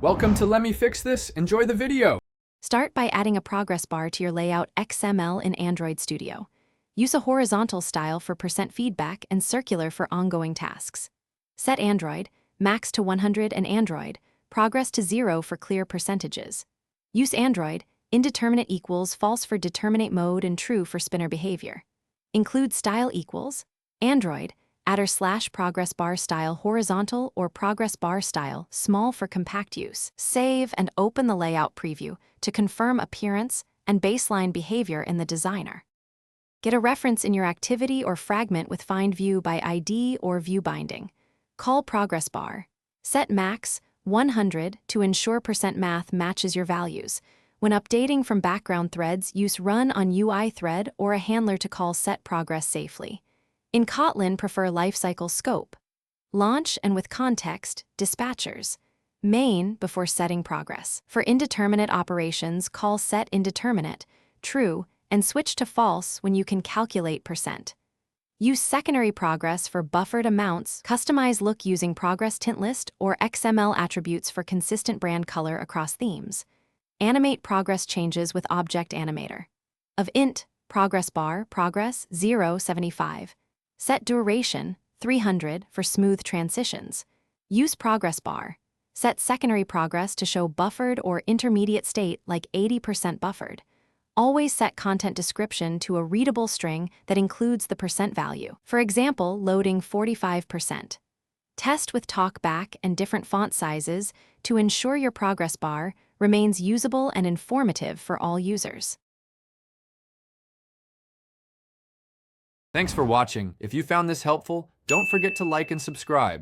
Welcome to Let Me Fix This. Enjoy the video. Start by adding a progress bar to your layout XML in Android Studio. Use a horizontal style for percent feedback and circular for ongoing tasks. Set Android, max to 100 and Android, progress to 0 for clear percentages. Use Android, indeterminate equals false for determinate mode and true for spinner behavior. Include style equals, Android, @progress bar style horizontal or progress bar style small for compact use. Save and open the layout preview to confirm appearance and baseline behavior in the designer. Get a reference in your activity or fragment with Find View by ID or view binding. Call progress bar. Set max 100 to ensure %math matches your values. When updating from background threads, use run on UI thread or a handler to call set progress safely. In Kotlin, prefer lifecycle scope. Launch and with context, dispatchers. Main before setting progress. For indeterminate operations, call set indeterminate, true, and switch to false when you can calculate %. Use secondary progress for buffered amounts. Customize look using progress tint list or XML attributes for consistent brand color across themes. Animate progress changes with object animator. Of int, progress bar, progress 0.75. Set duration 300 for smooth transitions. Use progress bar. Set secondary progress to show buffered or intermediate state like 80% buffered. Always set content description to a readable string that includes the % value. For example, loading 45%. Test with talkback and different font sizes to ensure your progress bar remains usable and informative for all users. Thanks for watching. If you found this helpful, don't forget to like and subscribe.